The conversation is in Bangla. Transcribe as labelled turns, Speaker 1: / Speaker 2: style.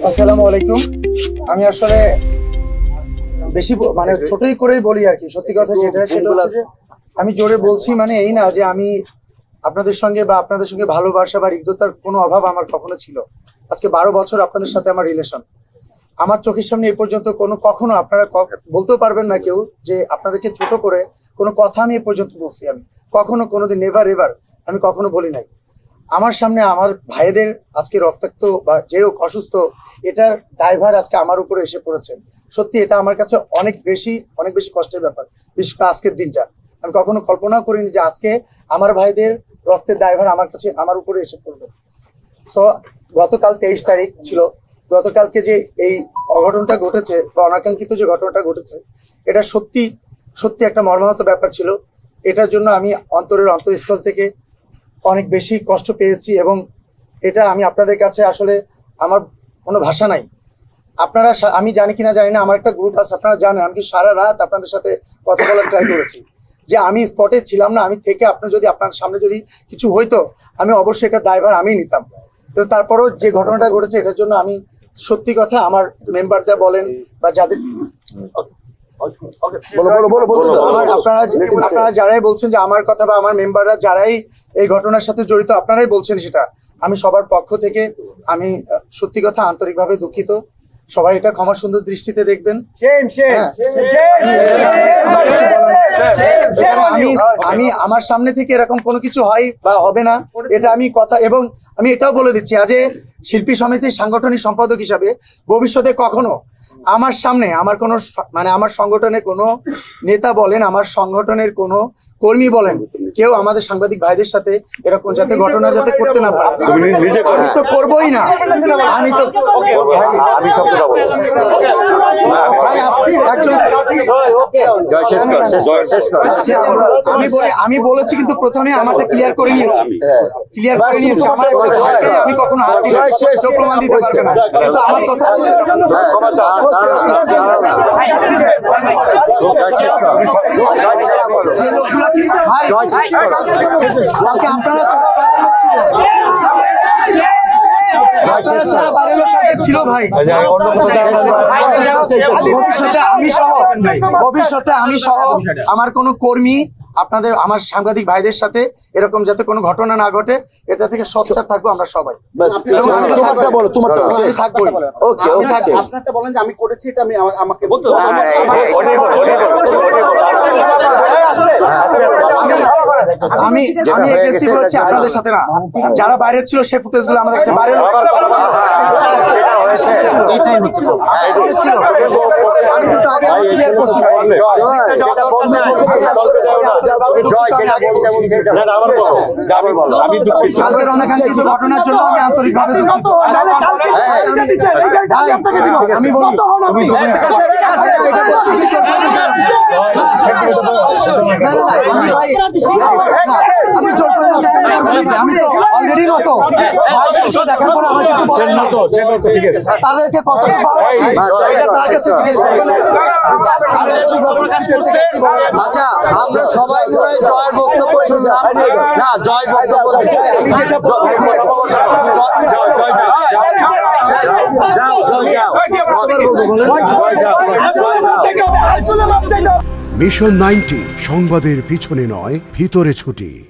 Speaker 1: আসসালামু আলাইকুম। আমি আসলে বেশি মানে ছোটই করেই বলি আর কি, সত্যি কথা যেটা সেটা হচ্ছে যে আমি জোরে বলছি মানে এই না যে আমি আপনাদের সঙ্গে বা আপনাদের সঙ্গে ভালোবাসা বা হৃদ্যতার কোনো অভাব আমার কখনো ছিল। আজকে 12 বছর আপনাদের সাথে আমার রিলেশন। আমার চোখের সামনে এ পর্যন্ত কখনো আপনারা বলতেও পারবেন না কেউ যে আপনাদেরকে ছোট করে কোনো কথা আমি এ পর্যন্ত বলছি। আমি কখনো কোনোদিন নেভার এভার আমি কখনো বলি নাই। আমার সামনে আমার ভাইদের আজকে রক্তাক্ত বা যে হোক অসুস্থ, এটার দায়ভার আজকে আমার উপরে এসে পড়েছে। সত্যি এটা আমার কাছে অনেক বেশি কষ্টের ব্যাপার। বিশেষ করে আজকের দিনটা আমি কখনো কল্পনা করিনি যে আজকে আমার ভাইদের রক্তের দায়ভার আমার উপরে এসে পড়বে। সো গতকাল 23 তারিখ ছিল, গতকালকে যে এই অঘটনটা ঘটেছে বা অনাকাঙ্ক্ষিত যে ঘটনাটা ঘটেছে, এটা সত্যি সত্যি একটা মর্মাহত ব্যাপার ছিল। এটার জন্য আমি অন্তরস্থল থেকে অনেক বেশি কষ্ট পেয়েছি এবং এটা আমি আপনাদের কাছে আসলে আমার কোনো ভাষা নাই। আপনারা, আমি জানি কিনা জানি না, আমার একটা গ্রুপ আছে, আপনারা জানেন আমি কি সারা রাত আপনাদের সাথে কথা বলার ট্রাই করেছি যে আমি স্পটে ছিলাম না, আমি থেকে আপনার সামনে যদি কিছু হইতো আমি অবশ্যই এটা দায়ভার আমি নিতাম। তো তারপরও যে ঘটনাটা ঘটেছে এটার জন্য আমি সত্যি কথা আমার মেম্বাররা বলেন বা যাদের আপনারা যারাই বলছেন যে আমার কথা বা আমার মেম্বাররা যারাই এই ঘটনার সাথে জড়িত আপনারাই বলছেন সেটা, আমি সবার পক্ষ থেকে আমি সত্যি কথা আন্তরিকভাবে দুঃখিত। সবাই এটা ক্ষমা সুন্দর দৃষ্টিতে দেখবেন। আমি আমার সামনে থেকে এরকম কোনো কিছু হয় বা হবে না এটা আমি কথা, এবং আমি এটাও বলে দিচ্ছি আজ শিল্পী সমিতির সাংগঠনিক সম্পাদক হিসাবে ভবিষ্যতে কখনো আমার সামনে আমার কোনো মানে আমার সংগঠনের কোনো নেতা বলেন, আমার সংগঠনের কোনো কর্মী বলেন, কেউ আমাদের সাংবাদিক ভাইদের সাথে এরকম যাতে ঘটনা যাতে করতে না পারে, আমি তো করবোই না। আমি বলেছি কিন্তু প্রথমে আমাকে ক্লিয়ার করে নিয়েছি আমি কখনো প্রমাণ দিতে পারছি না, কিন্তু আমার কথা যে লোকগুলো আপনারা ছাড়া বাইরের লোক ছিল ভাই, ভবিষ্যতে আমি সহ আমার কোনো কর্মী আপনাদের আমার সাংবাদিক ভাইদের সাথে এরকম যাতে কোনো ঘটনা না ঘটে এটা থেকে সোচ্চার থাকবো আমরা সবাই।
Speaker 2: বলেন যে আমি করেছি এটা আমি আমাকে বলতে
Speaker 1: আমি এগ্রেসিভ হচ্ছি আপনাদের সাথে না, যারা বাইরে ছিল সে ফুটেজ গুলো আমাদের কাছে বাইরে ঘটনার জন্য আমি আন্তরিকভাবে আমি বলি আমি তো অলরেডি মতো দেখার পরে আমার কিছু তাদেরকে কতটা তার কাছে জিজ্ঞেস
Speaker 3: আচ্ছা আমরা সবাই মনে হয় জয়ের বক্তব্য শুনলাম না, জয় বক্তব্য
Speaker 4: মিশন 90 সংবাদের পিছনে নয় ভিতরে ছুটি।